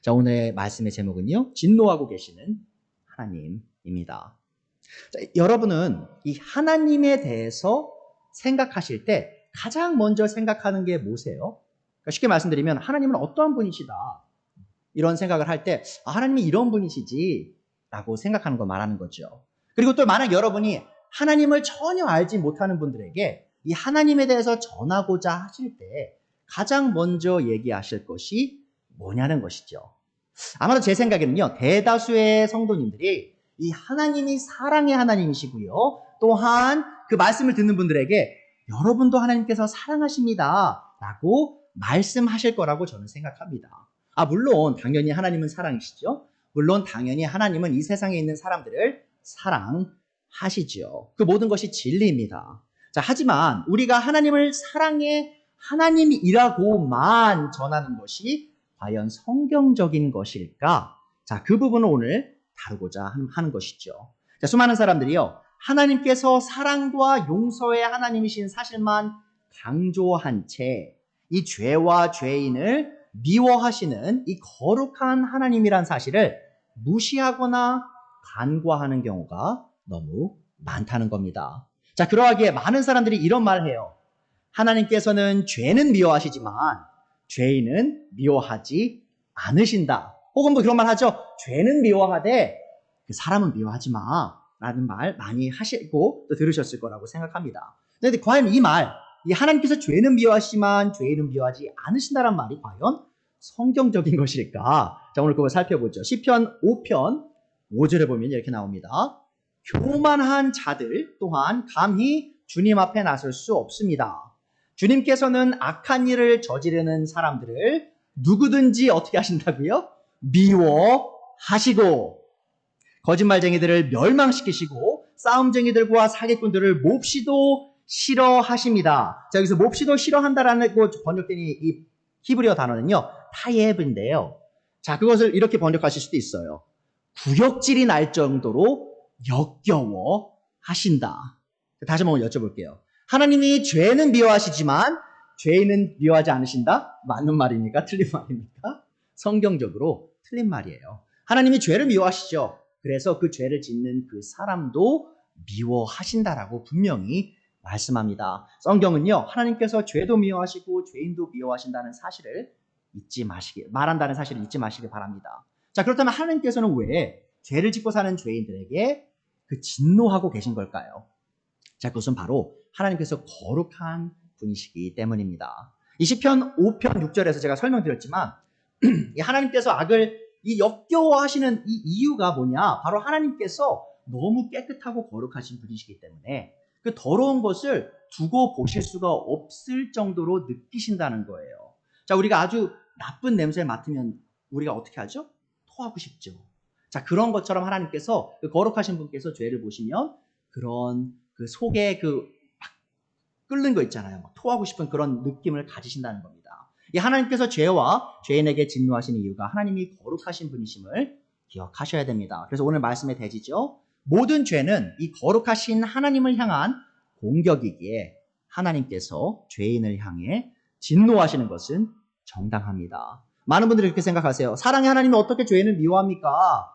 자, 오늘의 말씀의 제목은요, 진노하고 계시는 하나님입니다. 자, 여러분은 이 하나님에 대해서 생각하실 때 가장 먼저 생각하는 게 뭐세요? 그러니까 쉽게 말씀드리면 하나님은 어떠한 분이시다, 이런 생각을 할 때 하나님이 이런 분이시지 라고 생각하는 거 말하는 거죠. 그리고 또 만약 여러분이 하나님을 전혀 알지 못하는 분들에게 이 하나님에 대해서 전하고자 하실 때 가장 먼저 얘기하실 것이 뭐냐는 것이죠. 아마도 제 생각에는요, 대다수의 성도님들이 이 하나님이 사랑의 하나님이시고요, 또한 그 말씀을 듣는 분들에게 여러분도 하나님께서 사랑하십니다 라고 말씀하실 거라고 저는 생각합니다. 물론 당연히 하나님은 사랑이시죠. 물론 당연히 하나님은 이 세상에 있는 사람들을 사랑하시죠. 그 모든 것이 진리입니다. 자, 하지만 우리가 하나님을 사랑해 하나님이라고만 전하는 것이 과연 성경적인 것일까? 자, 그 부분을 오늘 다루고자 하는 것이죠. 자, 수많은 사람들이요, 하나님께서 사랑과 용서의 하나님이신 사실만 강조한 채 이 죄와 죄인을 미워하시는 이 거룩한 하나님이란 사실을 무시하거나 간과하는 경우가 너무 많다는 겁니다. 자, 그러하기에 많은 사람들이 이런 말을 해요. 하나님께서는 죄는 미워하시지만 죄인은 미워하지 않으신다. 혹은 뭐 그런 말 하죠. 죄는 미워하되 그 사람은 미워하지 마 라는 말 많이 하시고 또 들으셨을 거라고 생각합니다. 그런데 과연 이 말, 이 하나님께서 죄는 미워하시지만 죄인은 미워하지 않으신다란 말이 과연 성경적인 것일까? 자, 오늘 그걸 살펴보죠. 시편 5편 5절에 보면 이렇게 나옵니다. 교만한 자들 또한 감히 주님 앞에 나설 수 없습니다. 주님께서는 악한 일을 저지르는 사람들을 누구든지 어떻게 하신다고요? 미워하시고 거짓말쟁이들을 멸망시키시고 싸움쟁이들과 사기꾼들을 몹시도 싫어하십니다. 자, 여기서 몹시도 싫어한다라는 번역된 이 히브리어 단어는요, 타예브인데요. 자, 그것을 이렇게 번역하실 수도 있어요. 구역질이 날 정도로 역겨워하신다. 다시 한번 여쭤볼게요. 하나님이 죄는 미워하시지만 죄인은 미워하지 않으신다? 맞는 말입니까? 틀린 말입니까? 성경적으로 틀린 말이에요. 하나님이 죄를 미워하시죠. 그래서 그 죄를 짓는 그 사람도 미워하신다라고 분명히 말씀합니다. 성경은요, 하나님께서 죄도 미워하시고 죄인도 미워하신다는 사실을 말한다는 사실을 잊지 마시기 바랍니다. 자, 그렇다면 하나님께서는 왜 죄를 짓고 사는 죄인들에게 그 진노하고 계신 걸까요? 자, 그것은 바로 하나님께서 거룩한 분이시기 때문입니다. 이 시편 5편 6절에서 제가 설명드렸지만 이 하나님께서 악을 이 역겨워하시는 이 이유가 뭐냐? 바로 하나님께서 너무 깨끗하고 거룩하신 분이시기 때문에 그 더러운 것을 두고 보실 수가 없을 정도로 느끼신다는 거예요. 자, 우리가 아주 나쁜 냄새를 맡으면 우리가 어떻게 하죠? 토하고 싶죠. 자, 그런 것처럼 하나님께서 그 거룩하신 분께서 죄를 보시면 그런 그 속에 그 막 끓는 거 있잖아요. 막 토하고 싶은 그런 느낌을 가지신다는 겁니다. 이 하나님께서 죄와 죄인에게 진노하시는 이유가 하나님이 거룩하신 분이심을 기억하셔야 됩니다. 그래서 오늘 말씀의 대지죠. 모든 죄는 이 거룩하신 하나님을 향한 공격이기에 하나님께서 죄인을 향해 진노하시는 것은 정당합니다. 많은 분들이 이렇게 생각하세요. 사랑의 하나님이 어떻게 죄인을 미워합니까?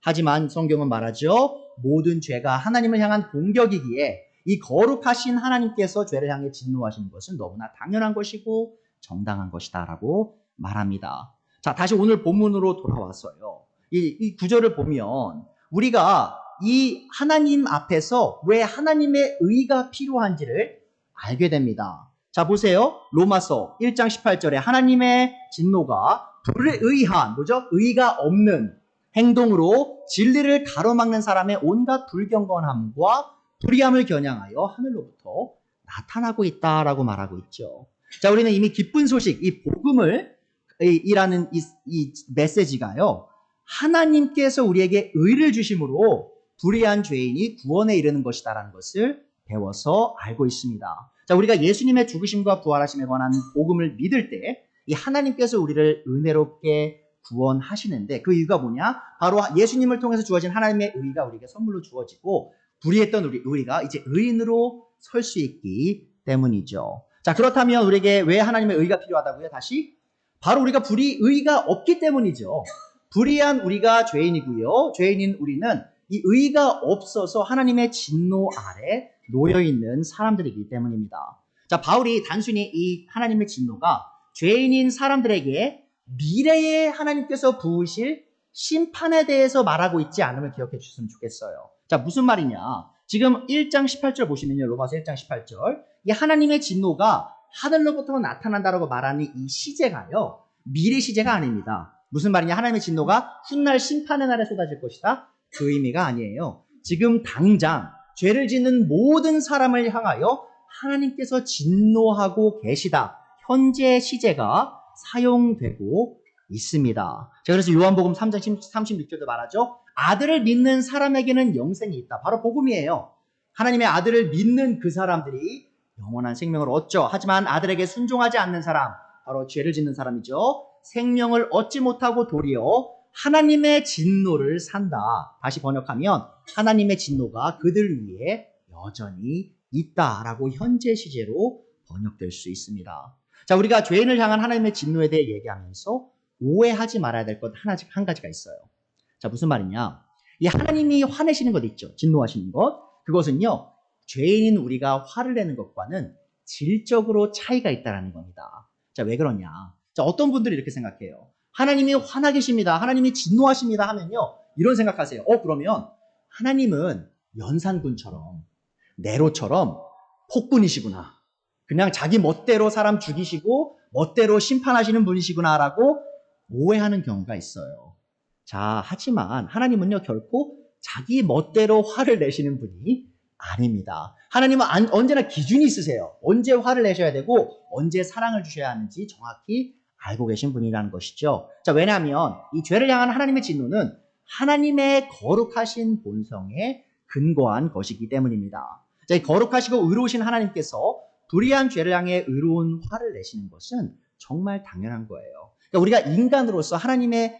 하지만 성경은 말하죠. 모든 죄가 하나님을 향한 공격이기에 이 거룩하신 하나님께서 죄를 향해 진노하시는 것은 너무나 당연한 것이고 정당한 것이다 라고 말합니다. 자, 다시 오늘 본문으로 돌아왔어요. 이 구절을 보면 우리가 이 하나님 앞에서 왜 하나님의 의가 필요한지를 알게 됩니다. 자, 보세요. 로마서 1장 18절에 하나님의 진노가 불의한, 뭐죠? 의가 없는 행동으로 진리를 가로막는 사람의 온갖 불경건함과 불의함을 겨냥하여 하늘로부터 나타나고 있다라고 말하고 있죠. 자, 우리는 이미 기쁜 소식, 이 복음을 이라는 이 메시지가요, 하나님께서 우리에게 의를 주심으로 불의한 죄인이 구원에 이르는 것이다라는 것을 배워서 알고 있습니다. 자, 우리가 예수님의 죽으심과 부활하심에 관한 복음을 믿을 때 이 하나님께서 우리를 은혜롭게 구원하시는데 그 이유가 뭐냐? 바로 예수님을 통해서 주어진 하나님의 의가 우리에게 선물로 주어지고 불의했던 우리가 이제 의인으로 설 수 있기 때문이죠. 자, 그렇다면 우리에게 왜 하나님의 의가 필요하다고요? 다시 바로 우리가 의가 없기 때문이죠. 불의한 우리가 죄인이고요. 죄인인 우리는 이 의가 없어서 하나님의 진노 아래 놓여있는 사람들이기 때문입니다. 자, 바울이 단순히 이 하나님의 진노가 죄인인 사람들에게 미래에 하나님께서 부으실 심판에 대해서 말하고 있지 않음을 기억해 주셨으면 좋겠어요. 자, 무슨 말이냐? 지금 1장 18절 보시면요. 로마서 1장 18절. 이 하나님의 진노가 하늘로부터 나타난다라고 말하는 이 시제가요. 미래 시제가 아닙니다. 무슨 말이냐? 하나님의 진노가 훗날 심판의 날에 쏟아질 것이다. 그 의미가 아니에요. 지금 당장 죄를 짓는 모든 사람을 향하여 하나님께서 진노하고 계시다. 현재 시제가 사용되고 있습니다. 자, 그래서 요한복음 3장 36절도 말하죠. 아들을 믿는 사람에게는 영생이 있다. 바로 복음이에요. 하나님의 아들을 믿는 그 사람들이 영원한 생명을 얻죠. 하지만 아들에게 순종하지 않는 사람, 바로 죄를 짓는 사람이죠. 생명을 얻지 못하고 도리어 하나님의 진노를 산다. 다시 번역하면 하나님의 진노가 그들 위에 여전히 있다라고 현재 시제로 번역될 수 있습니다. 자, 우리가 죄인을 향한 하나님의 진노에 대해 얘기하면서 오해하지 말아야 될 것 한 가지가 있어요. 자, 무슨 말이냐? 이 하나님이 화내시는 것 있죠. 진노하시는 것. 그것은요, 죄인인 우리가 화를 내는 것과는 질적으로 차이가 있다는 겁니다. 자, 왜 그러냐? 자, 어떤 분들이 이렇게 생각해요. 하나님이 화나 계십니다. 하나님이 진노하십니다 하면요, 이런 생각하세요. 그러면 하나님은 연산군처럼, 네로처럼 폭군이시구나. 그냥 자기 멋대로 사람 죽이시고 멋대로 심판하시는 분이시구나라고 오해하는 경우가 있어요. 자, 하지만 하나님은요, 결코 자기 멋대로 화를 내시는 분이 아닙니다. 하나님은 언제나 기준이 있으세요. 언제 화를 내셔야 되고 언제 사랑을 주셔야 하는지 정확히 알고 계신 분이라는 것이죠. 자, 왜냐하면 이 죄를 향한 하나님의 진노는 하나님의 거룩하신 본성에 근거한 것이기 때문입니다. 자, 이 거룩하시고 의로우신 하나님께서 불의한 죄를 향해 의로운 화를 내시는 것은 정말 당연한 거예요. 그러니까 우리가 인간으로서 하나님의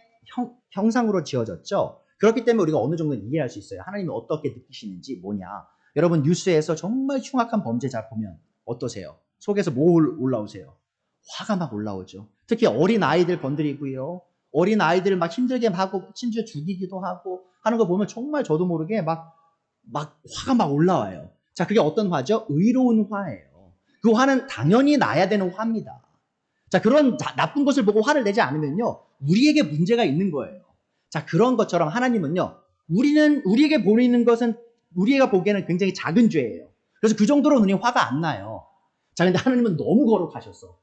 형상으로 지어졌죠. 그렇기 때문에 우리가 어느 정도는 이해할 수 있어요. 하나님이 어떻게 느끼시는지 뭐냐. 여러분, 뉴스에서 정말 흉악한 범죄자 보면 어떠세요? 속에서 뭐 올라오세요? 화가 막 올라오죠. 특히 어린 아이들 건드리고요. 어린 아이들을 막 힘들게 하고 심지어 죽이기도 하고 하는 거 보면 정말 저도 모르게 막 화가 막 올라와요. 자, 그게 어떤 화죠? 의로운 화예요. 그 화는 당연히 나야 되는 화입니다. 자, 그런 나쁜 것을 보고 화를 내지 않으면요, 우리에게 문제가 있는 거예요. 자, 그런 것처럼 하나님은요, 우리에게 보이는 것은 우리가 보기에는 굉장히 작은 죄예요. 그래서 그 정도로 눈이 화가 안 나요. 자, 근데 하나님은 너무 거룩하셔서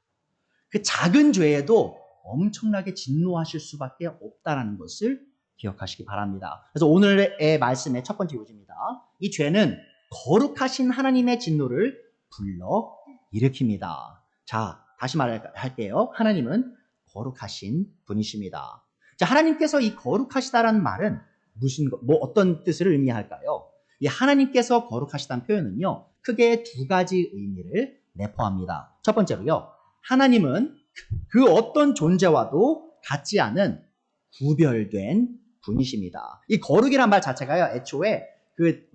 그 작은 죄에도 엄청나게 진노하실 수밖에 없다는 것을 기억하시기 바랍니다. 그래서 오늘의 말씀의 첫 번째 요지입니다. 이 죄는 거룩하신 하나님의 진노를 불러 일으킵니다. 자, 다시 말할게요. 하나님은 거룩하신 분이십니다. 자, 하나님께서 이 거룩하시다라는 말은 어떤 뜻을 의미할까요? 이 하나님께서 거룩하시다는 표현은요, 크게 두 가지 의미를 내포합니다. 첫 번째로요, 하나님은 그 어떤 존재와도 같지 않은 구별된 분이십니다. 이 거룩이란 말 자체가요, 애초에 그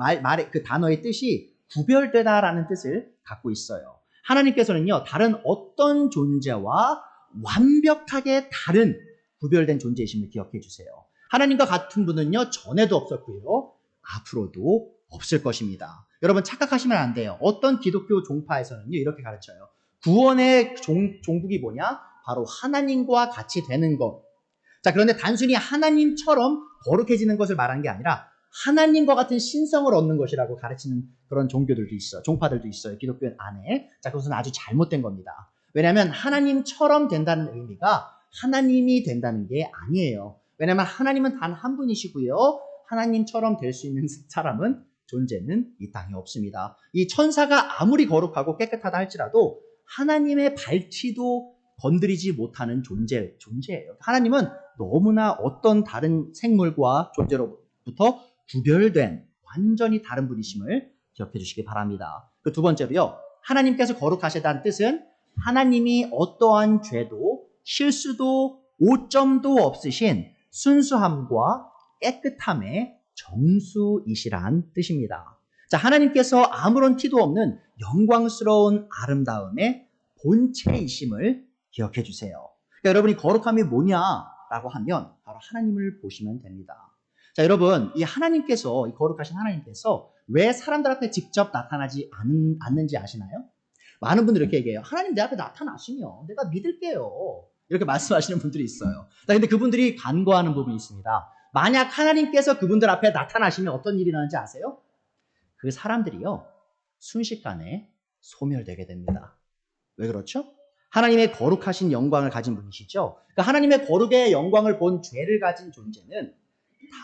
단어의 뜻이 구별되다라는 뜻을 갖고 있어요. 하나님께서는요, 다른 어떤 존재와 완벽하게 다른 구별된 존재이심을 기억해 주세요. 하나님과 같은 분은요, 전에도 없었고요, 앞으로도 없을 것입니다. 여러분, 착각하시면 안 돼요. 어떤 기독교 종파에서는요, 이렇게 가르쳐요. 구원의 종국이 뭐냐? 바로 하나님과 같이 되는 것. 자, 그런데 단순히 하나님처럼 거룩해지는 것을 말한 게 아니라 하나님과 같은 신성을 얻는 것이라고 가르치는 그런 종교들도 있어요. 종파들도 있어요. 기독교 안에. 자, 그것은 아주 잘못된 겁니다. 왜냐하면 하나님처럼 된다는 의미가 하나님이 된다는 게 아니에요. 왜냐하면 하나님은 단 한 분이시고요, 하나님처럼 될 수 있는 존재는 이 땅에 없습니다. 이 천사가 아무리 거룩하고 깨끗하다 할지라도 하나님의 발치도 건드리지 못하는 존재예요. 하나님은 너무나 어떤 다른 생물과 존재로부터 구별된 완전히 다른 분이심을 기억해 주시기 바랍니다. 그 두 번째로요, 하나님께서 거룩하시다는 뜻은 하나님이 어떠한 죄도 실수도 오점도 없으신 순수함과 깨끗함의 정수이시란 뜻입니다. 자, 하나님께서 아무런 티도 없는 영광스러운 아름다움의 본체이심을 기억해 주세요. 그러니까 여러분이 거룩함이 뭐냐라고 하면 바로 하나님을 보시면 됩니다. 자, 여러분, 이 하나님께서, 이 거룩하신 하나님께서 왜 사람들 앞에 직접 나타나지 않는지 아시나요? 많은 분들이 이렇게 얘기해요. 하나님 내 앞에 나타나시면 내가 믿을게요. 이렇게 말씀하시는 분들이 있어요. 근데 그분들이 간과하는 부분이 있습니다. 만약 하나님께서 그분들 앞에 나타나시면 어떤 일이 일어나는지 아세요? 그 사람들이요, 순식간에 소멸되게 됩니다. 왜 그렇죠? 하나님의 거룩하신 영광을 가진 분이시죠. 그러니까 하나님의 거룩의 영광을 본 죄를 가진 존재는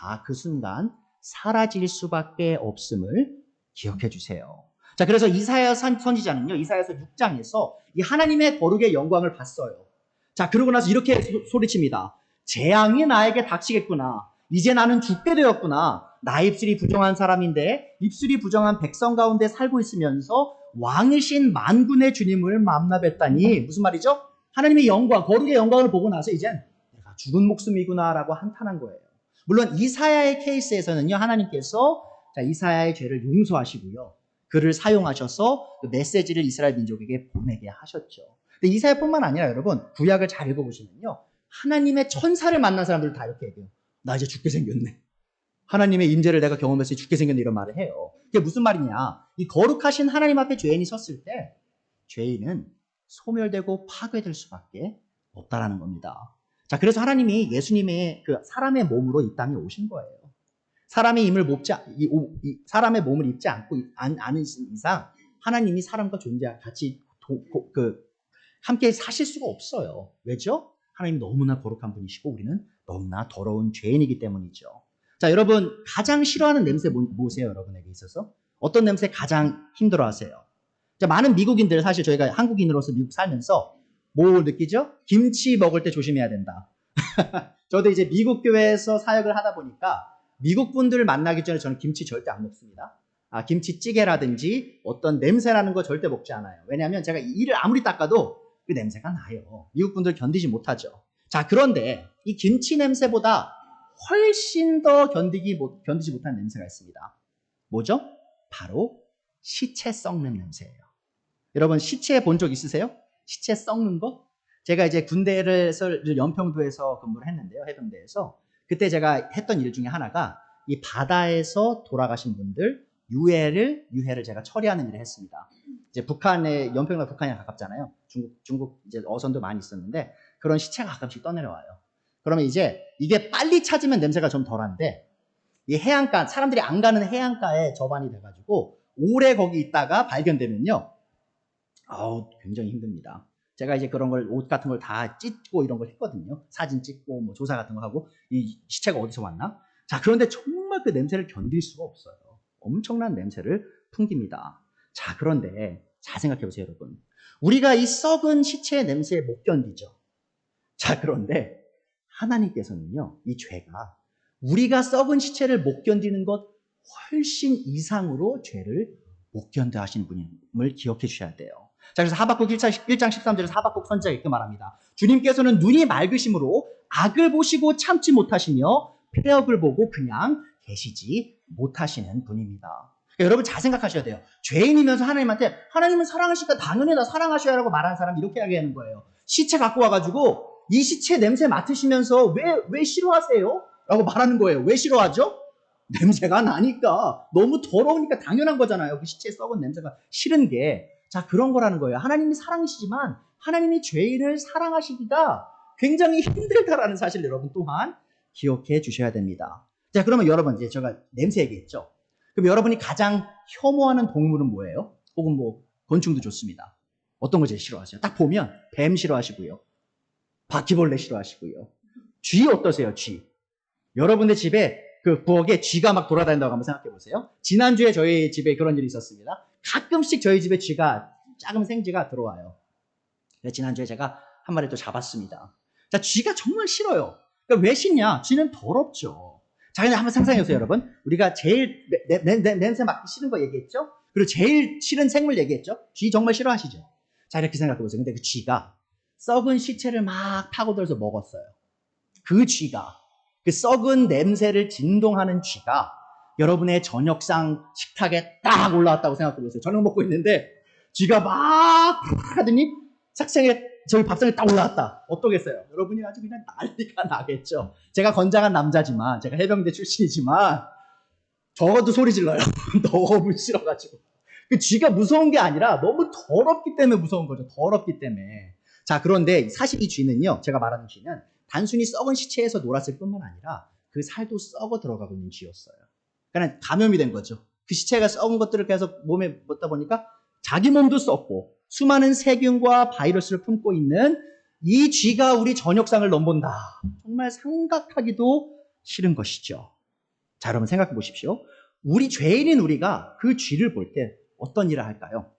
다 그 순간 사라질 수밖에 없음을 기억해 주세요. 자, 그래서 이사야 선지자는요, 이사야서 6장에서 이 하나님의 거룩의 영광을 봤어요. 자, 그러고 나서 이렇게 소리칩니다. 재앙이 나에게 닥치겠구나. 이제 나는 죽게 되었구나. 나 입술이 부정한 사람인데 입술이 부정한 백성 가운데 살고 있으면서 왕이신 만군의 주님을 만나뵀다니. 무슨 말이죠? 하나님의 영광, 거룩의 영광을 보고 나서 이젠 내가 죽은 목숨이구나라고 한탄한 거예요. 물론 이사야의 케이스에서는요, 하나님께서 이사야의 죄를 용서하시고요, 그를 사용하셔서 그 메시지를 이스라엘 민족에게 보내게 하셨죠. 근데 이사야뿐만 아니라 여러분, 구약을 잘 읽어보시면요, 하나님의 천사를 만난 사람들 다 이렇게 얘기해요. 나 이제 죽게 생겼네. 하나님의 임재를 내가 경험했으니 죽게 생겼네, 이런 말을 해요. 그게 무슨 말이냐? 이 거룩하신 하나님 앞에 죄인이 섰을 때 죄인은 소멸되고 파괴될 수밖에 없다라는 겁니다. 자, 그래서 하나님이 예수님의 그 사람의 몸으로 이 땅에 오신 거예요. 사람의 사람의 몸을 입지 않은 이상 하나님이 사람과 같이 함께 사실 수가 없어요. 왜죠? 하나님이 너무나 거룩한 분이시고 우리는 너무나 더러운 죄인이기 때문이죠. 자, 여러분, 가장 싫어하는 냄새 뭐세요? 여러분에게 있어서 어떤 냄새 가장 힘들어하세요? 자, 많은 미국인들, 사실 저희가 한국인으로서 미국 살면서 뭐 느끼죠? 김치 먹을 때 조심해야 된다. 저도 이제 미국 교회에서 사역을 하다 보니까 미국 분들을 만나기 전에 저는 김치 절대 안 먹습니다. 김치찌개라든지 어떤 냄새나는 거 절대 먹지 않아요. 왜냐하면 제가 이를 아무리 닦아도 그 냄새가 나요. 미국 분들 견디지 못하죠. 자, 그런데 이 김치 냄새보다 훨씬 더 견디지 못한 냄새가 있습니다. 뭐죠? 바로 시체 썩는 냄새예요. 여러분, 시체 본 적 있으세요? 시체 썩는 거? 제가 이제 군대를 연평도에서 근무를 했는데요, 해병대에서. 그때 제가 했던 일 중에 하나가 이 바다에서 돌아가신 분들 유해를 제가 처리하는 일을 했습니다. 이제 연평도가 북한이랑 가깝잖아요. 중국 이제 어선도 많이 있었는데 그런 시체가 가끔씩 떠내려와요. 그러면 이제 이게 빨리 찾으면 냄새가 좀 덜한데 이 해안가, 사람들이 안 가는 해안가에 접안이 돼가지고 오래 거기 있다가 발견되면요, 굉장히 힘듭니다. 제가 이제 그런 걸, 옷 같은 걸 다 찢고 이런 걸 했거든요. 사진 찍고 뭐 조사 같은 거 하고 이 시체가 어디서 왔나? 자, 그런데 정말 그 냄새를 견딜 수가 없어요. 엄청난 냄새를 풍깁니다. 자, 그런데 잘 생각해 보세요, 여러분. 우리가 이 썩은 시체의 냄새에 못 견디죠. 자, 그런데 하나님께서는요, 이 죄가 우리가 썩은 시체를 못 견디는 것 훨씬 이상으로 죄를 못 견뎌 하시는 분임을 기억해 주셔야 돼요. 자, 그래서 하박국 1장 13절에서 하박국 선지자가 이렇게 말합니다. 주님께서는 눈이 맑으심으로 악을 보시고 참지 못하시며 폐역을 보고 그냥 계시지 못하시는 분입니다. 그러니까 여러분 잘 생각하셔야 돼요. 죄인이면서 하나님한테 하나님은 사랑하시니까 당연히 나 사랑하셔야 라고 말하는 사람이 이렇게 이야기하는 거예요. 시체 갖고 와가지고 이 시체 냄새 맡으시면서 왜 싫어하세요? 라고 말하는 거예요. 왜 싫어하죠? 냄새가 나니까, 너무 더러우니까 당연한 거잖아요. 그 시체에 썩은 냄새가 싫은 게. 자, 그런 거라는 거예요. 하나님이 사랑이시지만 하나님이 죄인을 사랑하시기가 굉장히 힘들다라는 사실 여러분 또한 기억해 주셔야 됩니다. 자, 그러면 여러분, 이제 제가 냄새 얘기했죠. 그럼 여러분이 가장 혐오하는 동물은 뭐예요? 혹은 뭐 곤충도 좋습니다. 어떤 거 제일 싫어하세요? 딱 보면 뱀 싫어하시고요, 바퀴벌레 싫어하시고요. 쥐 어떠세요? 쥐. 여러분의 집에 그 부엌에 쥐가 막 돌아다닌다고 한번 생각해 보세요. 지난주에 저희 집에 그런 일이 있었습니다. 가끔씩 저희 집에 작은 생쥐가 들어와요. 지난주에 제가 한 마리 또 잡았습니다. 자, 쥐가 정말 싫어요. 그러니까 왜 싫냐? 쥐는 더럽죠. 자, 그냥 한번 상상해 보세요, 여러분. 우리가 제일 냄새 맡기 싫은 거 얘기했죠? 그리고 제일 싫은 생물 얘기했죠? 쥐 정말 싫어하시죠? 자, 이렇게 생각해 보세요. 근데 그 쥐가 썩은 시체를 막 파고들어서 먹었어요. 그 쥐가, 그 썩은 냄새를 진동하는 쥐가 여러분의 저녁상 식탁에 딱 올라왔다고 생각해 보세요. 저녁 먹고 있는데 쥐가 막 하더니 책상에 저기 밥상에 딱 올라왔다. 어떠겠어요? 여러분이 아주 그냥 난리가 나겠죠. 제가 건장한 남자지만, 제가 해병대 출신이지만 적어도 소리 질러요. 너무 싫어가지고. 그 쥐가 무서운 게 아니라 너무 더럽기 때문에 무서운 거죠. 더럽기 때문에. 자, 그런데 사실 이 쥐는요, 제가 말하는 쥐는 단순히 썩은 시체에서 놀았을 뿐만 아니라 그 살도 썩어 들어가고 있는 쥐였어요. 그러니까 감염이 된 거죠. 그 시체가 썩은 것들을 계속 몸에 묻다 보니까 자기 몸도 썩고 수많은 세균과 바이러스를 품고 있는 이 쥐가 우리 저녁상을 넘본다. 정말 생각하기도 싫은 것이죠. 자, 여러분 생각해 보십시오. 우리 죄인인 우리가 그 쥐를 볼 때 어떤 일을 할까요?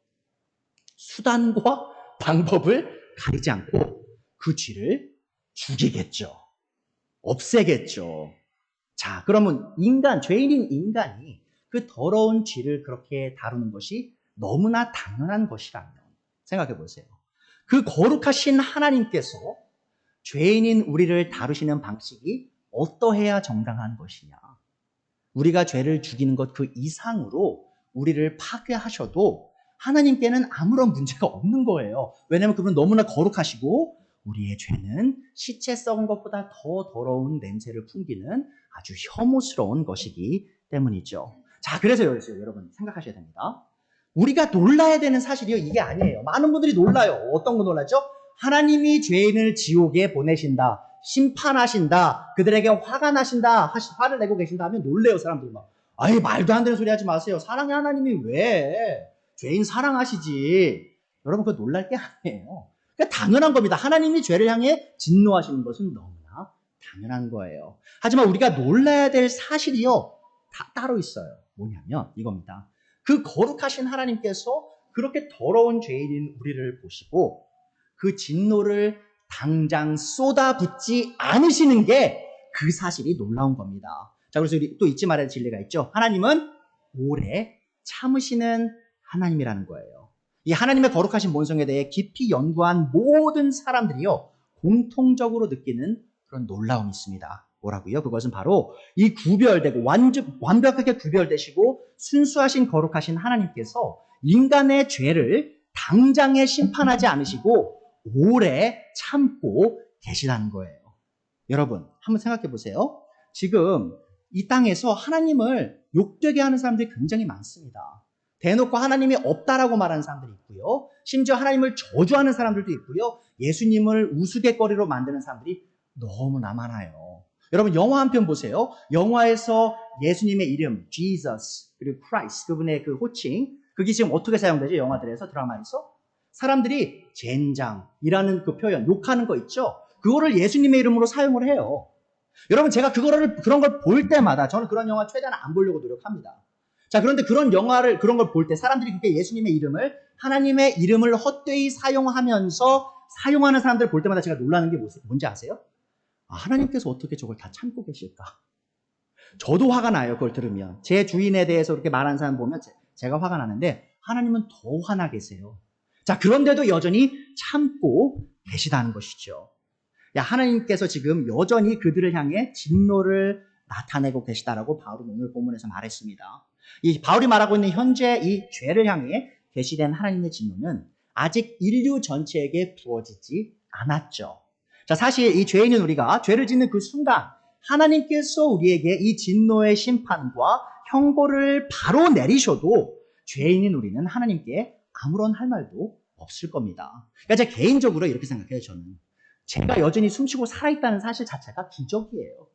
수단과 방법을 가리지 않고 그 쥐를 죽이겠죠. 없애겠죠. 자, 그러면 죄인인 인간이 그 더러운 쥐를 그렇게 다루는 것이 너무나 당연한 것이라면 생각해 보세요. 그 거룩하신 하나님께서 죄인인 우리를 다루시는 방식이 어떠해야 정당한 것이냐. 우리가 죄를 죽이는 것 그 이상으로 우리를 파괴하셔도 하나님께는 아무런 문제가 없는 거예요. 왜냐하면 그분은 너무나 거룩하시고 우리의 죄는 시체 썩은 것보다 더 더러운 냄새를 풍기는 아주 혐오스러운 것이기 때문이죠. 자, 그래서 여러분 생각하셔야 됩니다. 우리가 놀라야 되는 사실이요, 이게 아니에요. 많은 분들이 놀라요. 어떤 거 놀라죠? 하나님이 죄인을 지옥에 보내신다, 심판하신다, 그들에게 화가 나신다, 화를 내고 계신다 하면 놀래요, 사람들 막. 아이, 말도 안 되는 소리 하지 마세요. 사랑의 하나님이 왜 죄인 사랑하시지? 여러분, 그거 놀랄 게 아니에요. 그러니까 당연한 겁니다. 하나님이 죄를 향해 진노하시는 것은 너무나 당연한 거예요. 하지만 우리가 놀라야 될 사실이요, 다 따로 있어요. 뭐냐면 이겁니다. 그 거룩하신 하나님께서 그렇게 더러운 죄인인 우리를 보시고 그 진노를 당장 쏟아붓지 않으시는 게 그 사실이 놀라운 겁니다. 자, 그래서 우리 또 잊지 말아야 할 진리가 있죠. 하나님은 오래 참으시는 하나님이라는 거예요. 이 하나님의 거룩하신 본성에 대해 깊이 연구한 모든 사람들이요, 공통적으로 느끼는 그런 놀라움이 있습니다. 뭐라고요? 그것은 바로 이 구별되고 완벽하게 구별되시고 순수하신 거룩하신 하나님께서 인간의 죄를 당장에 심판하지 않으시고 오래 참고 계시다는 거예요. 여러분, 한번 생각해 보세요. 지금 이 땅에서 하나님을 욕되게 하는 사람들이 굉장히 많습니다. 대놓고 하나님이 없다라고 말하는 사람들이 있고요. 심지어 하나님을 저주하는 사람들도 있고요. 예수님을 우스갯거리로 만드는 사람들이 너무나 많아요. 여러분, 영화 한 편 보세요. 영화에서 예수님의 이름, Jesus, 그리고 Christ, 그분의 그 호칭, 그게 지금 어떻게 사용되죠? 영화들에서, 드라마에서? 사람들이 젠장이라는 그 표현, 욕하는 거 있죠? 그거를 예수님의 이름으로 사용을 해요. 여러분, 제가 그런 걸 볼 때마다 저는 그런 영화 최대한 안 보려고 노력합니다. 자, 그런데 그런 걸 볼 때 사람들이 그렇게 예수님의 이름을, 하나님의 이름을 헛되이 사용하면서 사용하는 사람들을 볼 때마다 제가 놀라는 게 뭔지 아세요? 아, 하나님께서 어떻게 저걸 다 참고 계실까? 저도 화가 나요, 그걸 들으면. 제 주인에 대해서 그렇게 말하는 사람 보면 제가 화가 나는데 하나님은 더 화나 계세요. 자, 그런데도 여전히 참고 계시다는 것이죠. 야, 하나님께서 지금 여전히 그들을 향해 진노를 나타내고 계시다라고 바울은 오늘 본문에서 말했습니다. 이 바울이 말하고 있는 현재 이 죄를 향해 계시된 하나님의 진노는 아직 인류 전체에게 부어지지 않았죠. 자, 사실 이 죄인인 우리가 죄를 짓는 그 순간 하나님께서 우리에게 이 진노의 심판과 형벌을 바로 내리셔도 죄인인 우리는 하나님께 아무런 할 말도 없을 겁니다. 그러니까 제가 개인적으로 이렇게 생각해요, 저는. 제가 여전히 숨쉬고 살아있다는 사실 자체가 기적이에요.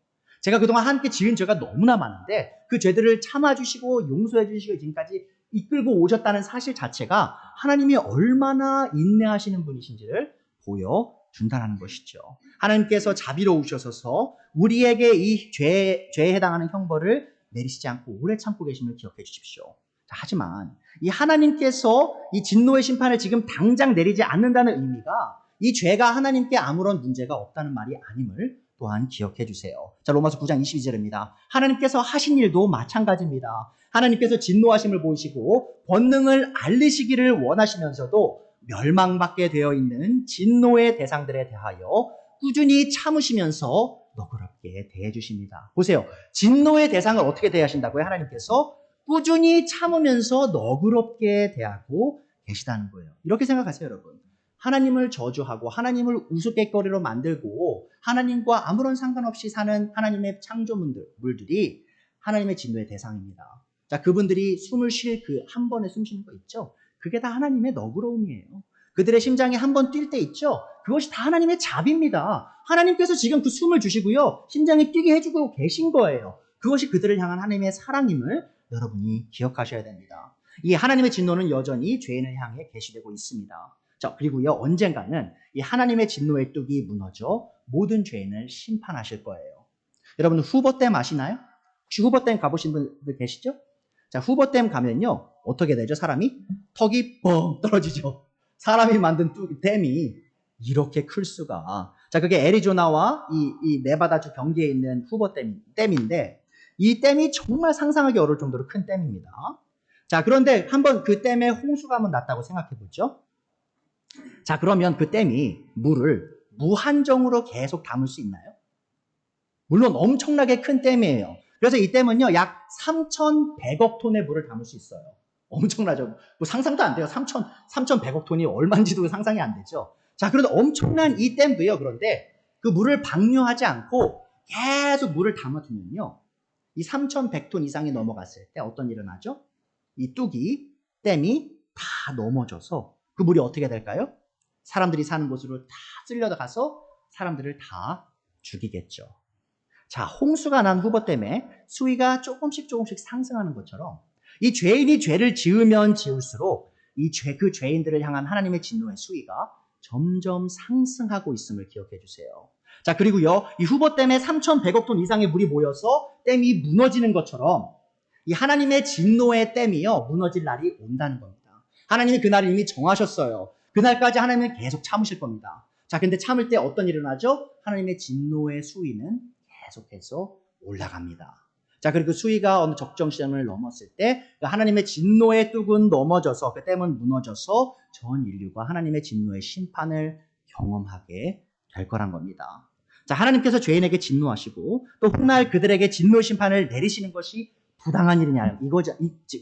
제가 그동안 함께 지은 죄가 너무나 많은데 그 죄들을 참아주시고 용서해주시고 지금까지 이끌고 오셨다는 사실 자체가 하나님이 얼마나 인내하시는 분이신지를 보여준다는 것이죠. 하나님께서 자비로우셔서 우리에게 이 죄에 해당하는 형벌을 내리시지 않고 오래 참고 계심을 기억해 주십시오. 자, 하지만 이 하나님께서 이 진노의 심판을 지금 당장 내리지 않는다는 의미가 이 죄가 하나님께 아무런 문제가 없다는 말이 아님을 또한 기억해 주세요. 자, 로마서 9장 22절입니다. 하나님께서 하신 일도 마찬가지입니다. 하나님께서 진노하심을 보이시고 권능을 알리시기를 원하시면서도 멸망받게 되어 있는 진노의 대상들에 대하여 꾸준히 참으시면서 너그럽게 대해 주십니다. 보세요. 진노의 대상을 어떻게 대하신다고요? 하나님께서 꾸준히 참으면서 너그럽게 대하고 계시다는 거예요. 이렇게 생각하세요, 여러분. 하나님을 저주하고 하나님을 우스갯거리로 만들고 하나님과 아무런 상관없이 사는 하나님의 창조물들이 하나님의 진노의 대상입니다. 자, 그분들이 숨을 쉴 그 한 번에 숨 쉬는 거 있죠? 그게 다 하나님의 너그러움이에요. 그들의 심장이 한 번 뛸 때 있죠? 그것이 다 하나님의 자비입니다. 하나님께서 지금 그 숨을 주시고요. 심장이 뛰게 해주고 계신 거예요. 그것이 그들을 향한 하나님의 사랑임을 여러분이 기억하셔야 됩니다. 이 하나님의 진노는 여전히 죄인을 향해 계시되고 있습니다. 자, 그리고요, 언젠가는 이 하나님의 진노의 뚝이 무너져 모든 죄인을 심판하실 거예요. 여러분, 후보댐 아시나요? 혹시 후보댐 가보신 분들 계시죠? 자, 후보댐 가면요, 어떻게 되죠? 사람이 턱이 뻥 떨어지죠. 사람이 만든 댐이 이렇게 클 수가. 자, 그게 애리조나와 이 네바다주 경계에 있는 댐인데, 이 댐이 정말 상상하기 어려울 정도로 큰 댐입니다. 자, 그런데 한번 그 댐에 홍수가 한번 났다고 생각해 보죠. 자, 그러면 그 댐이 물을 무한정으로 계속 담을 수 있나요? 물론 엄청나게 큰 댐이에요. 그래서 이 댐은요, 약 3,100억 톤의 물을 담을 수 있어요. 엄청나죠? 뭐 상상도 안 돼요. 3,100억 톤이 얼마인지도 상상이 안 되죠. 자, 그런데 엄청난 이 댐도요, 그런데 그 물을 방류하지 않고 계속 물을 담아두면요, 이 3,100톤 이상이 넘어갔을 때 어떤 일이 일어나죠? 이 뚝이, 댐이 다 넘어져서 그 물이 어떻게 될까요? 사람들이 사는 곳으로 다 쓸려가서 사람들을 다 죽이겠죠. 자, 홍수가 난 후보댐에 수위가 조금씩 상승하는 것처럼 이 죄인이 죄를 지으면 지을수록 그 죄인들을 향한 하나님의 진노의 수위가 점점 상승하고 있음을 기억해 주세요. 자, 그리고요, 이 후보댐에 3,100억 톤 이상의 물이 모여서 댐이 무너지는 것처럼 이 하나님의 진노의 댐이요, 무너질 날이 온다는 겁니다. 하나님이 그날을 이미 정하셨어요. 그날까지 하나님은 계속 참으실 겁니다. 자, 근데 참을 때 어떤 일이 일어나죠? 하나님의 진노의 수위는 계속해서 올라갑니다. 자, 그리고 그 수위가 어느 적정 시점을 넘었을 때 하나님의 진노의 뚝은 넘어져서, 그 댐은 무너져서 전 인류가 하나님의 진노의 심판을 경험하게 될 거란 겁니다. 자, 하나님께서 죄인에게 진노하시고 또 훗날 그들에게 진노 심판을 내리시는 것이 부당한 일이냐,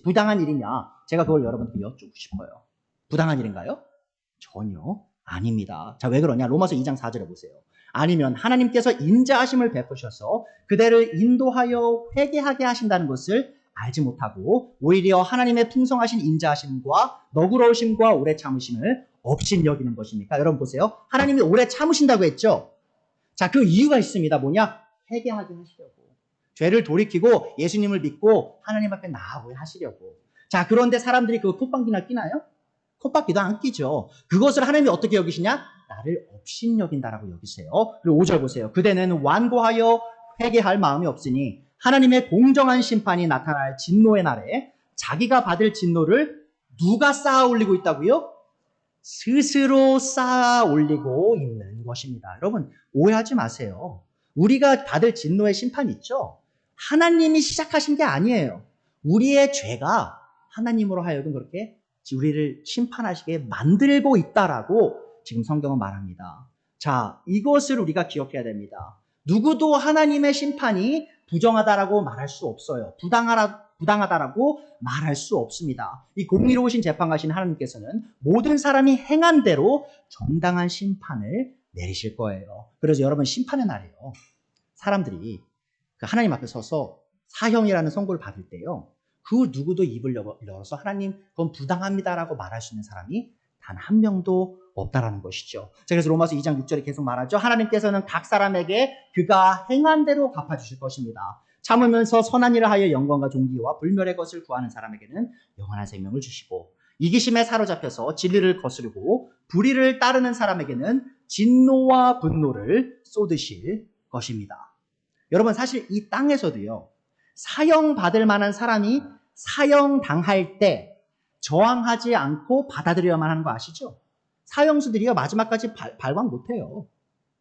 부당한 일이냐, 제가 그걸 여러분께 여쭙고 싶어요. 부당한 일인가요? 전혀 아닙니다. 자, 왜 그러냐? 로마서 2장 4절에 보세요. 아니면 하나님께서 인자하심을 베푸셔서 그대를 인도하여 회개하게 하신다는 것을 알지 못하고 오히려 하나님의 풍성하신 인자하심과 너그러우심과 오래 참으심을 업신여기는 것입니까? 여러분 보세요. 하나님이 오래 참으신다고 했죠? 자, 그 이유가 있습니다. 뭐냐? 회개하게 하시려고. 죄를 돌이키고 예수님을 믿고 하나님 앞에 나아오게 하시려고. 자, 그런데 사람들이 그거 콧방귀나 끼나요? 콧방귀도 안 끼죠. 그것을 하나님이 어떻게 여기시냐? 나를 업신여긴다라고 여기세요. 그리고 5절 보세요. 그대는 완고하여 회개할 마음이 없으니 하나님의 공정한 심판이 나타날 진노의 날에 자기가 받을 진노를 누가 쌓아 올리고 있다고요? 스스로 쌓아 올리고 있는 것입니다. 여러분, 오해하지 마세요. 우리가 받을 진노의 심판이 있죠? 하나님이 시작하신 게 아니에요. 우리의 죄가 하나님으로 하여금 그렇게 우리를 심판하시게 만들고 있다라고 지금 성경은 말합니다. 자, 이것을 우리가 기억해야 됩니다. 누구도 하나님의 심판이 부정하다라고 말할 수 없어요. 부당하다라고 말할 수 없습니다. 이 공의로우신 재판가신 하나님께서는 모든 사람이 행한 대로 정당한 심판을 내리실 거예요. 그래서 여러분, 심판의 날이에요. 사람들이 하나님 앞에 서서 사형이라는 선고를 받을 때요, 그 누구도 입을 열어서 하나님 그건 부당합니다라고 말할 수 있는 사람이 단 한 명도 없다라는 것이죠. 그래서 로마서 2장 6절에 계속 말하죠. 하나님께서는 각 사람에게 그가 행한 대로 갚아주실 것입니다. 참으면서 선한 일을 하여 영광과 존귀와 불멸의 것을 구하는 사람에게는 영원한 생명을 주시고 이기심에 사로잡혀서 진리를 거스르고 불의를 따르는 사람에게는 진노와 분노를 쏟으실 것입니다. 여러분, 사실 이 땅에서도요, 사형 받을 만한 사람이 사형 당할 때 저항하지 않고 받아들여야만 하는 거 아시죠? 사형수들이요, 마지막까지 발광 못해요.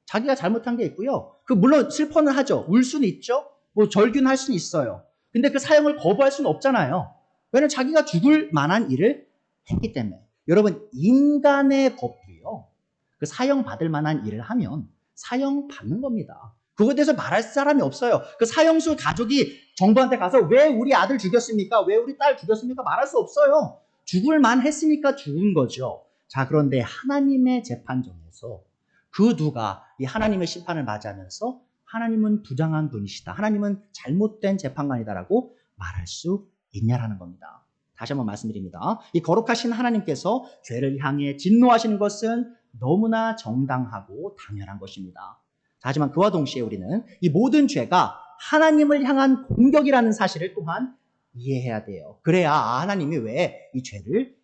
자기가 잘못한 게 있고요. 물론 슬퍼는 하죠. 울 수는 있죠. 뭐 절규할 수는 있어요. 근데 그 사형을 거부할 수는 없잖아요. 왜냐면 자기가 죽을 만한 일을 했기 때문에. 여러분, 인간의 법도요, 그 사형 받을 만한 일을 하면 사형 받는 겁니다. 그거에 대해서 말할 사람이 없어요. 그 사형수 가족이 정부한테 가서 왜 우리 아들 죽였습니까? 왜 우리 딸 죽였습니까? 말할 수 없어요. 죽을 만 했으니까 죽은 거죠. 자, 그런데 하나님의 재판정에서 그 누가 이 하나님의 심판을 맞이하면서 하나님은 부당한 분이시다, 하나님은 잘못된 재판관이다라고 말할 수 있냐라는 겁니다. 다시 한번 말씀드립니다. 이 거룩하신 하나님께서 죄를 향해 진노하시는 것은 너무나 정당하고 당연한 것입니다. 하지만 그와 동시에 우리는 이 모든 죄가 하나님을 향한 공격이라는 사실을 또한 이해해야 돼요. 그래야 하나님이 왜 이 죄를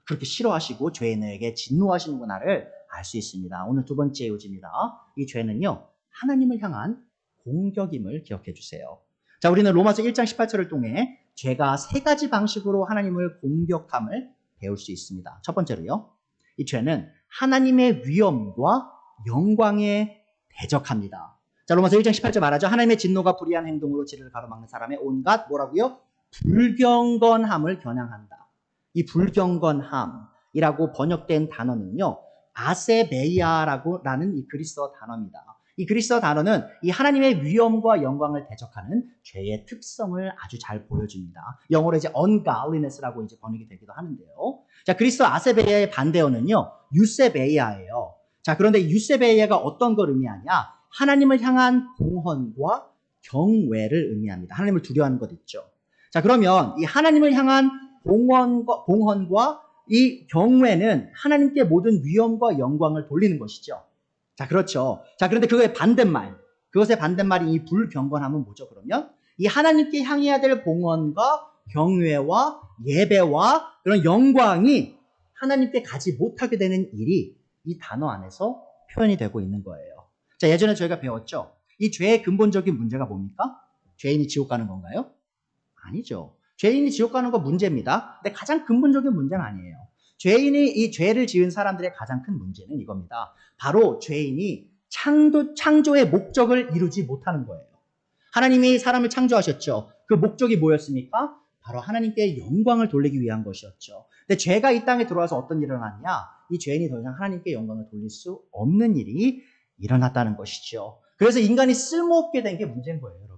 그렇게 싫어하시고 죄인에게 진노하시는구나를 알 수 있습니다. 오늘 두 번째 요지입니다. 이 죄는요, 하나님을 향한 공격임을 기억해 주세요. 자, 우리는 로마서 1장 18절을 통해 죄가 세 가지 방식으로 하나님을 공격함을 배울 수 있습니다. 첫 번째로요, 이 죄는 하나님의 위엄과 영광에 대적합니다. 자, 로마서 1장 18절 말하죠. 하나님의 진노가 불의한 행동으로 지를 가로막는 사람의 온갖 뭐라고요? 불경건함을 겨냥한다. 이 불경건함이라고 번역된 단어는요, 아세베이아라는 이 그리스어 단어입니다. 이 그리스어 단어는 이 하나님의 위엄과 영광을 대적하는 죄의 특성을 아주 잘 보여줍니다. 영어로 이제 ungodliness라고 이제 번역이 되기도 하는데요. 자, 그리스어 아세베이아의 반대어는요, 유세베이아예요. 자, 그런데 유세베이아가 어떤 걸 의미하냐? 하나님을 향한 공헌과 경외를 의미합니다. 하나님을 두려워하는 것 있죠. 자, 그러면 이 하나님을 향한 공헌과 이 경외는 하나님께 모든 위엄과 영광을 돌리는 것이죠. 자, 그렇죠. 자, 그런데 그것의 반대말, 그것의 반대말인 이 불경건함은 뭐죠, 그러면? 이 하나님께 향해야 될 공헌과 경외와 예배와 그런 영광이 하나님께 가지 못하게 되는 일이 이 단어 안에서 표현이 되고 있는 거예요. 자, 예전에 저희가 배웠죠. 이 죄의 근본적인 문제가 뭡니까? 죄인이 지옥 가는 건가요? 아니죠. 죄인이 지옥 가는 건 문제입니다. 근데 가장 근본적인 문제는 아니에요. 죄인이 이 죄를 지은 사람들의 가장 큰 문제는 이겁니다. 바로 죄인이 창조의 목적을 이루지 못하는 거예요. 하나님이 사람을 창조하셨죠. 그 목적이 뭐였습니까? 바로 하나님께 영광을 돌리기 위한 것이었죠. 근데 죄가 이 땅에 들어와서 어떤 일이 일어났냐? 이 죄인이 더 이상 하나님께 영광을 돌릴 수 없는 일이 일어났다는 것이죠. 그래서 인간이 쓸모없게 된 게 문제인 거예요, 여러분.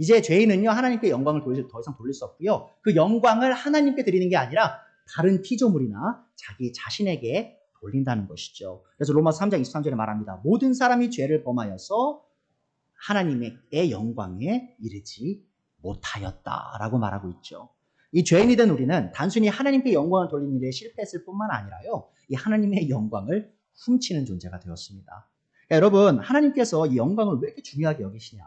이제 죄인은요, 하나님께 영광을 더 이상 돌릴 수 없고요. 그 영광을 하나님께 드리는 게 아니라 다른 피조물이나 자기 자신에게 돌린다는 것이죠. 그래서 로마서 3장 23절에 말합니다. 모든 사람이 죄를 범하여서 하나님의 영광에 이르지 못하였다라고 말하고 있죠. 이 죄인이 된 우리는 단순히 하나님께 영광을 돌리는 일에 실패했을 뿐만 아니라요, 이 하나님의 영광을 훔치는 존재가 되었습니다. 그러니까 여러분, 하나님께서 이 영광을 왜 이렇게 중요하게 여기시냐?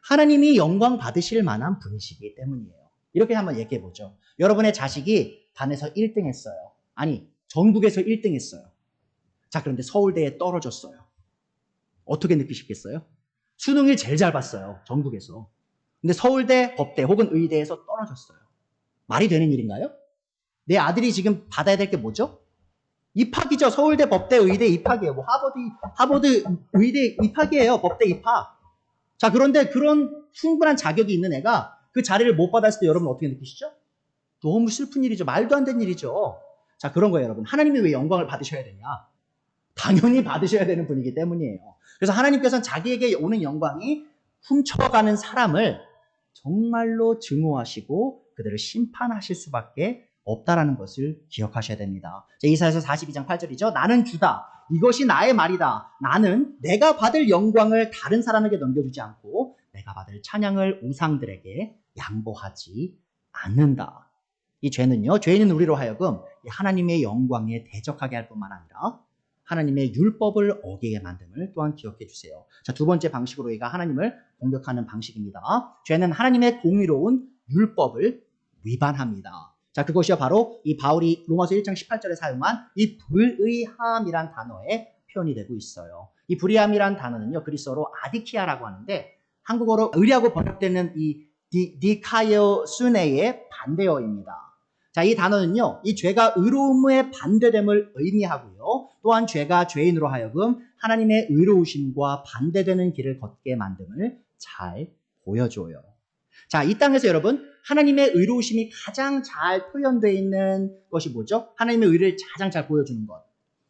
하나님이 영광 받으실 만한 분이시기 때문이에요. 이렇게 한번 얘기해 보죠. 여러분의 자식이 반에서 1등 했어요. 아니, 전국에서 1등 했어요. 자, 그런데 서울대에 떨어졌어요. 어떻게 느끼시겠어요? 수능을 제일 잘 봤어요, 전국에서. 근데 서울대, 법대 혹은 의대에서 떨어졌어요. 말이 되는 일인가요? 내 아들이 지금 받아야 될 게 뭐죠? 입학이죠. 서울대, 법대, 의대 입학이에요. 뭐 하버드 의대 입학이에요. 법대 입학. 자, 그런데 그런 충분한 자격이 있는 애가 그 자리를 못 받았을 때 여러분 어떻게 느끼시죠? 너무 슬픈 일이죠. 말도 안 되는 일이죠. 자, 그런 거예요, 여러분. 하나님이 왜 영광을 받으셔야 되냐? 당연히 받으셔야 되는 분이기 때문이에요. 그래서 하나님께서는 자기에게 오는 영광이 훔쳐가는 사람을 정말로 증오하시고 그들을 심판하실 수밖에 없다라는 것을 기억하셔야 됩니다. 이사야서 42장 8절이죠. 나는 주다. 이것이 나의 말이다. 나는 내가 받을 영광을 다른 사람에게 넘겨주지 않고 내가 받을 찬양을 우상들에게 양보하지 않는다. 이 죄는요, 죄인은 우리로 하여금 하나님의 영광에 대적하게 할 뿐만 아니라 하나님의 율법을 어기게 만듦을 또한 기억해 주세요. 자, 두 번째 방식으로 우리가 하나님을 공격하는 방식입니다. 죄는 하나님의 공의로운 율법을 위반합니다. 자, 그것이요 바로 이 바울이 로마서 1장 18절에 사용한 이 불의함이란 단어에 표현이 되고 있어요. 이 불의함이란 단어는요, 그리스어로 아디키아라고 하는데 한국어로 의라고 번역되는 이 디카이오수네의 반대어입니다. 자, 이 단어는요, 이 죄가 의로움의 반대됨을 의미하고요, 또한 죄가 죄인으로 하여금 하나님의 의로우심과 반대되는 길을 걷게 만듦을 잘 보여줘요. 자, 이 땅에서 여러분, 하나님의 의로우심이 가장 잘 표현되어 있는 것이 뭐죠? 하나님의 의를 가장 잘 보여주는 것.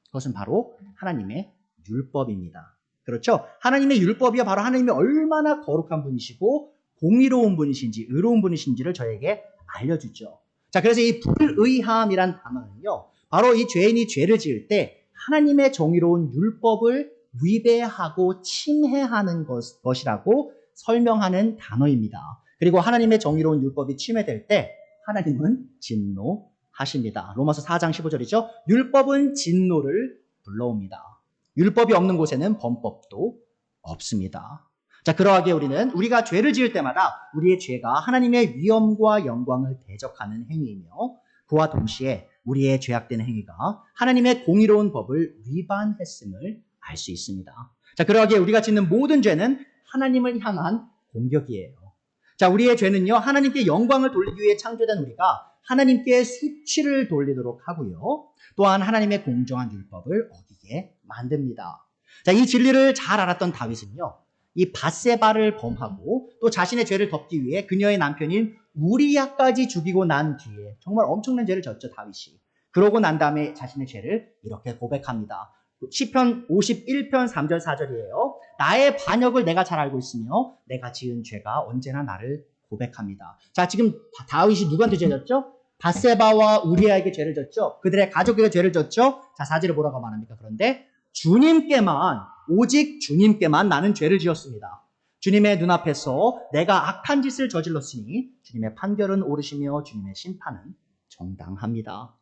그것은 바로 하나님의 율법입니다. 그렇죠? 하나님의 율법이요, 바로 하나님이 얼마나 거룩한 분이시고 공의로운 분이신지 의로운 분이신지를 저에게 알려주죠. 자, 그래서 이 불의함이란 단어는요, 바로 이 죄인이 죄를 지을 때 하나님의 정의로운 율법을 위배하고 침해하는 것이라고 설명하는 단어입니다. 그리고 하나님의 정의로운 율법이 침해될 때 하나님은 진노하십니다. 로마서 4장 15절이죠. 율법은 진노를 불러옵니다. 율법이 없는 곳에는 범법도 없습니다. 자, 그러하게 우리가 죄를 지을 때마다 우리의 죄가 하나님의 위엄과 영광을 대적하는 행위이며 그와 동시에 우리의 죄악된 행위가 하나님의 공의로운 법을 위반했음을 알 수 있습니다. 자, 그러하게 우리가 짓는 모든 죄는 하나님을 향한 공격이에요. 자, 우리의 죄는요, 하나님께 영광을 돌리기 위해 창조된 우리가 하나님께 수치를 돌리도록 하고요. 또한 하나님의 공정한 율법을 어기게 만듭니다. 자, 이 진리를 잘 알았던 다윗은요, 이 밧세바를 범하고 또 자신의 죄를 덮기 위해 그녀의 남편인 우리야까지 죽이고 난 뒤에 정말 엄청난 죄를 졌죠, 다윗이. 그러고 난 다음에 자신의 죄를 이렇게 고백합니다. 시편 51편 3절 4절이에요. 나의 반역을 내가 잘 알고 있으며 내가 지은 죄가 언제나 나를 고백합니다. 자, 지금 다윗이 누구한테 죄 졌죠? 밧세바와 우리야에게 죄를 졌죠. 그들의 가족에게 죄를 졌죠. 자, 4절에 뭐라고 말합니까? 그런데 오직 주님께만 나는 죄를 지었습니다. 주님의 눈앞에서 내가 악한 짓을 저질렀으니 주님의 판결은 옳으시며 주님의 심판은 정당합니다.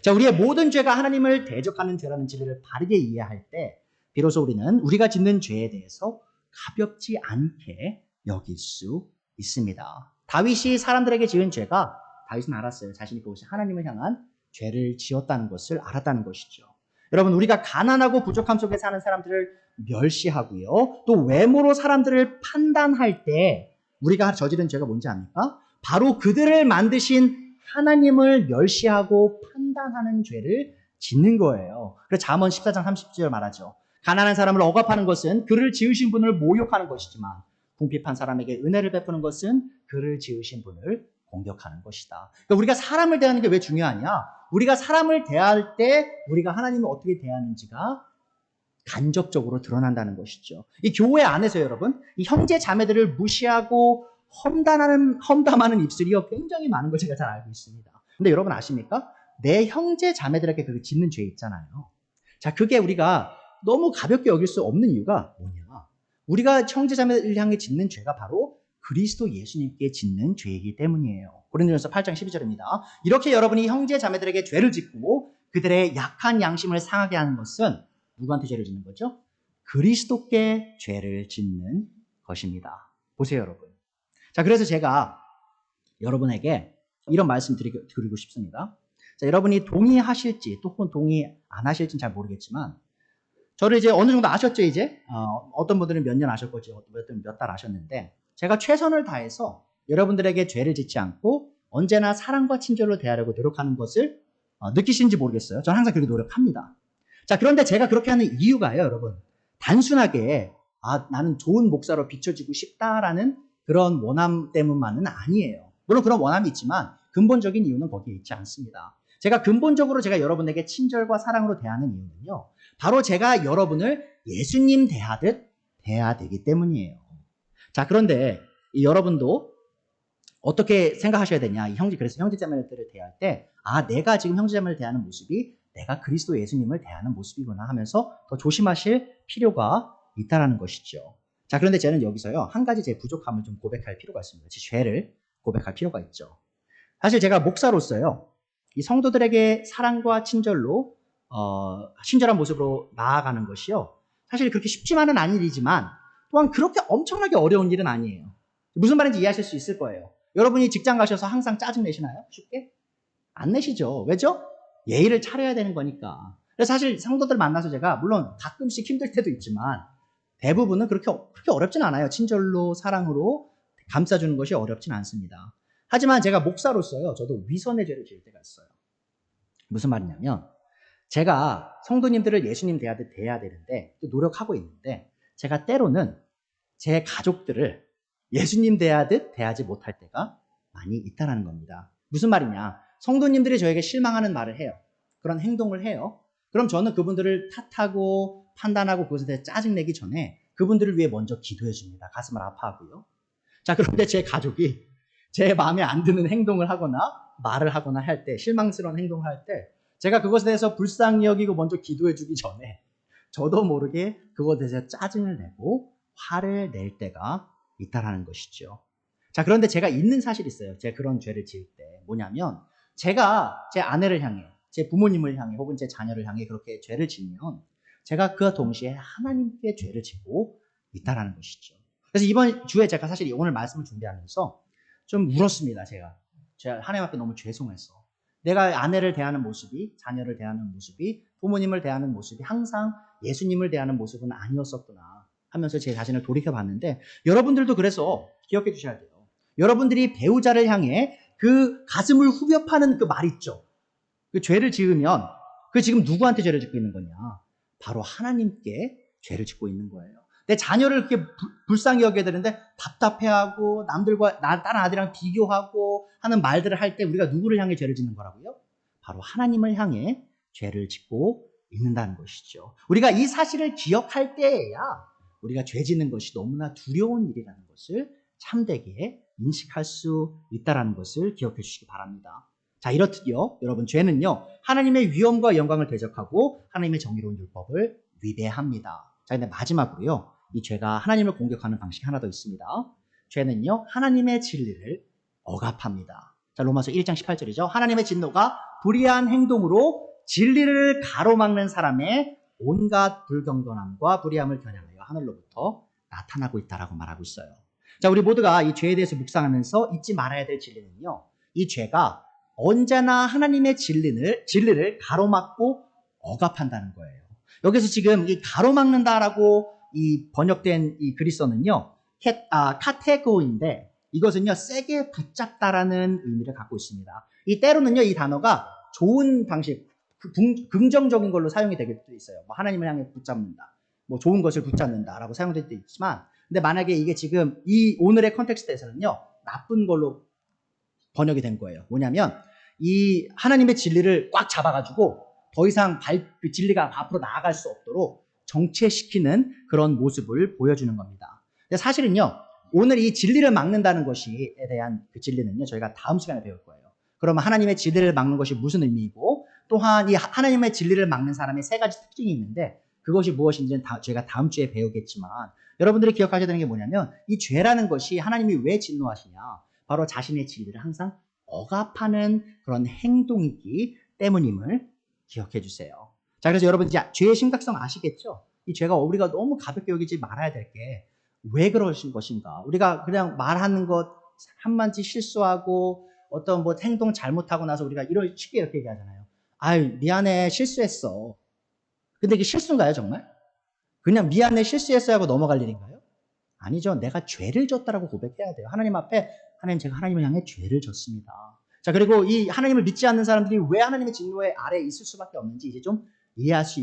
자, 우리의 모든 죄가 하나님을 대적하는 죄라는 진리를 바르게 이해할 때 비로소 우리는 우리가 짓는 죄에 대해서 가볍지 않게 여길 수 있습니다. 다윗이 사람들에게 지은 죄가 다윗은 알았어요. 자신이 그것이 하나님을 향한 죄를 지었다는 것을 알았다는 것이죠. 여러분, 우리가 가난하고 부족함 속에 사는 사람들을 멸시하고요. 또 외모로 사람들을 판단할 때 우리가 저지른 죄가 뭔지 압니까? 바로 그들을 만드신 하나님을 멸시하고 판단하는 죄를 짓는 거예요. 그래서 잠언 14장 30절 말하죠. 가난한 사람을 억압하는 것은 그를 지으신 분을 모욕하는 것이지만 궁핍한 사람에게 은혜를 베푸는 것은 그를 지으신 분을 공격하는 것이다. 그러니까 우리가 사람을 대하는 게 왜 중요하냐? 우리가 사람을 대할 때 우리가 하나님을 어떻게 대하는지가 간접적으로 드러난다는 것이죠. 이 교회 안에서 여러분, 이 형제 자매들을 무시하고 험담하는 입술이요 굉장히 많은 걸 제가 잘 알고 있습니다. 근데 여러분 아십니까? 내 형제 자매들에게 그 짓는 죄 있잖아요. 자, 그게 우리가 너무 가볍게 여길 수 없는 이유가 뭐냐? 우리가 형제 자매를 향해 짓는 죄가 바로 그리스도 예수님께 짓는 죄이기 때문이에요. 고린도전서 8장 12절입니다. 이렇게 여러분이 형제 자매들에게 죄를 짓고 그들의 약한 양심을 상하게 하는 것은 누구한테 죄를 짓는 거죠? 그리스도께 죄를 짓는 것입니다. 보세요, 여러분. 자, 그래서 제가 여러분에게 이런 말씀 드리고 싶습니다. 자, 여러분이 동의하실지 또 혹은 동의 안 하실지는 잘 모르겠지만 저를 이제 어느 정도 아셨죠, 이제? 어떤 분들은 몇 년 아셨고 어떤 분들은 몇 달 아셨는데 제가 최선을 다해서 여러분들에게 죄를 짓지 않고 언제나 사랑과 친절로 대하려고 노력하는 것을 느끼시는지 모르겠어요. 저는 항상 그렇게 노력합니다. 자, 그런데 제가 그렇게 하는 이유가요, 여러분. 단순하게 나는 좋은 목사로 비춰지고 싶다라는 그런 원함 때문만은 아니에요. 물론 그런 원함이 있지만 근본적인 이유는 거기에 있지 않습니다. 제가 여러분에게 친절과 사랑으로 대하는 이유는요. 바로 제가 여러분을 예수님 대하듯 대해야 되기 때문이에요. 자, 그런데 여러분도 어떻게 생각하셔야 되냐? 그래서 형제자매들을 대할 때, 내가 지금 형제자매를 대하는 모습이 내가 그리스도 예수님을 대하는 모습이구나 하면서 더 조심하실 필요가 있다는 것이죠. 자, 그런데 저는 여기서요, 한 가지 제 부족함을 좀 고백할 필요가 있습니다. 제 죄를 고백할 필요가 있죠. 사실 제가 목사로서요, 이 성도들에게 사랑과 친절로, 친절한 모습으로 나아가는 것이요, 사실 그렇게 쉽지만은 않은 일이지만, 또한 그렇게 엄청나게 어려운 일은 아니에요. 무슨 말인지 이해하실 수 있을 거예요. 여러분이 직장 가셔서 항상 짜증 내시나요? 쉽게? 안 내시죠. 왜죠? 예의를 차려야 되는 거니까. 그래서 사실 성도들 만나서 제가 물론 가끔씩 힘들 때도 있지만 대부분은 그렇게 어렵진 않아요. 친절로 사랑으로 감싸주는 것이 어렵진 않습니다. 하지만 제가 목사로서요. 저도 위선의 죄를 지을 때가 있어요. 무슨 말이냐면 제가 성도님들을 예수님 대하듯 대해야 되는데 또 노력하고 있는데 제가 때로는 제 가족들을 예수님 대하듯 대하지 못할 때가 많이 있다는 겁니다. 무슨 말이냐? 성도님들이 저에게 실망하는 말을 해요. 그런 행동을 해요. 그럼 저는 그분들을 탓하고 판단하고 그것에 대해 짜증내기 전에 그분들을 위해 먼저 기도해 줍니다. 가슴을 아파하고요. 자, 그런데 제 가족이 제 마음에 안 드는 행동을 하거나 말을 하거나 할 때, 실망스러운 행동을 할 때 제가 그것에 대해서 불쌍히 여기고 먼저 기도해 주기 전에 저도 모르게 그것에 대해서 짜증을 내고 화를 낼 때가 있다라는 것이죠. 자, 그런데 제가 있는 사실이 있어요. 제가 그런 죄를 지을 때. 뭐냐면 제가 제 아내를 향해, 제 부모님을 향해 혹은 제 자녀를 향해 그렇게 죄를 지으면 제가 그 동시에 하나님께 죄를 짓고 있다라는 것이죠. 그래서 이번 주에 제가 사실 오늘 말씀을 준비하면서 좀 울었습니다. 제가 하나님 앞에 너무 죄송해서 내가 아내를 대하는 모습이, 자녀를 대하는 모습이, 부모님을 대하는 모습이 항상 예수님을 대하는 모습은 아니었었구나 하면서 제 자신을 돌이켜봤는데, 여러분들도 그래서 기억해 주셔야 돼요. 여러분들이 배우자를 향해 그 가슴을 후벼 파는 그 말 있죠. 그 죄를 지으면 그 지금 누구한테 죄를 짓고 있는 거냐? 바로 하나님께 죄를 짓고 있는 거예요. 내 자녀를 그렇게 불쌍히 여겨야 되는데 답답해하고 남들과 다른 아들이랑 비교하고 하는 말들을 할 때 우리가 누구를 향해 죄를 짓는 거라고요? 바로 하나님을 향해 죄를 짓고 있는다는 것이죠. 우리가 이 사실을 기억할 때에야 우리가 죄 짓는 것이 너무나 두려운 일이라는 것을 참되게 인식할 수 있다는 것을 기억해 주시기 바랍니다. 자, 이렇듯요, 여러분, 죄는요, 하나님의 위엄과 영광을 대적하고 하나님의 정의로운 율법을 위배합니다. 자, 근데 마지막으로요, 이 죄가 하나님을 공격하는 방식이 하나 더 있습니다. 죄는요, 하나님의 진리를 억압합니다. 자, 로마서 1장 18절이죠. 하나님의 진노가 불의한 행동으로 진리를 가로막는 사람의 온갖 불경건함과 불의함을 겨냥하여 하늘로부터 나타나고 있다라고 말하고 있어요. 자, 우리 모두가 이 죄에 대해서 묵상하면서 잊지 말아야 될 진리는요, 이 죄가 언제나 하나님의 진리를 가로막고 억압한다는 거예요. 여기서 지금 이 가로막는다라고 이 번역된 이 그리스어는요, 카테고인데 이것은요, 세게 붙잡다라는 의미를 갖고 있습니다. 이 때로는요, 이 단어가 좋은 방식, 긍정적인 걸로 사용이 되기도 있어요. 뭐 하나님을 향해 붙잡는다, 뭐 좋은 것을 붙잡는다라고 사용될 수도 있지만, 근데 만약에 이게 지금 이 오늘의 컨텍스트에서는요, 나쁜 걸로 번역이 된 거예요. 뭐냐면 이 하나님의 진리를 꽉 잡아가지고 더 이상 그 진리가 앞으로 나아갈 수 없도록 정체시키는 그런 모습을 보여주는 겁니다. 근데 사실은요, 오늘 이 진리를 막는다는 것에 대한 그 진리는요, 저희가 다음 시간에 배울 거예요. 그러면 하나님의 진리를 막는 것이 무슨 의미이고, 또한 이 하나님의 진리를 막는 사람의 세 가지 특징이 있는데, 그것이 무엇인지는 저희가 다음 주에 배우겠지만, 여러분들이 기억하셔야 되는 게 뭐냐면, 이 죄라는 것이 하나님이 왜 진노하시냐, 바로 자신의 진리를 항상 억압하는 그런 행동이기 때문임을 기억해 주세요. 자, 그래서 여러분 이제 죄의 심각성 아시겠죠? 이 죄가 우리가 너무 가볍게 여기지 말아야 될 게 왜 그러신 것인가? 우리가 그냥 말하는 것 한마디 실수하고 어떤 뭐 행동 잘못하고 나서 우리가 쉽게 이렇게 얘기하잖아요. 아유, 미안해, 실수했어. 근데 이게 실수인가요, 정말? 그냥 미안해, 실수했어 하고 넘어갈 일인가요? 아니죠. 내가 죄를 졌다라고 고백해야 돼요. 하나님 앞에, 하나님, 제가 하나님을 향해 죄를 졌습니다. 자, 그리고 이 하나님을 믿지 않는 사람들이 왜 하나님의 진노의 아래에 있을 수밖에 없는지 이제 좀 이해할 수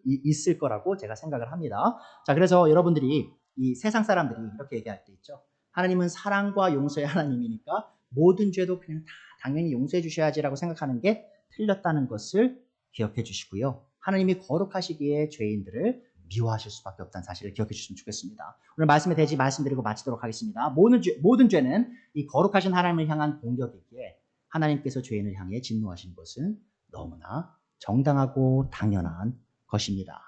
있을 거라고 제가 생각을 합니다. 자, 그래서 여러분들이 이 세상 사람들이 이렇게 얘기할 때 있죠. 하나님은 사랑과 용서의 하나님이니까 모든 죄도 그냥 다 당연히 용서해 주셔야지라고 생각하는 게 틀렸다는 것을 기억해 주시고요. 하나님이 거룩하시기에 죄인들을 미워하실 수밖에 없다는 사실을 기억해 주시면 좋겠습니다. 오늘 말씀에 대해 말씀드리고 마치도록 하겠습니다. 모든 죄는 이 거룩하신 하나님을 향한 공격이기에 하나님께서 죄인을 향해 진노하신 것은 너무나 정당하고 당연한 것입니다.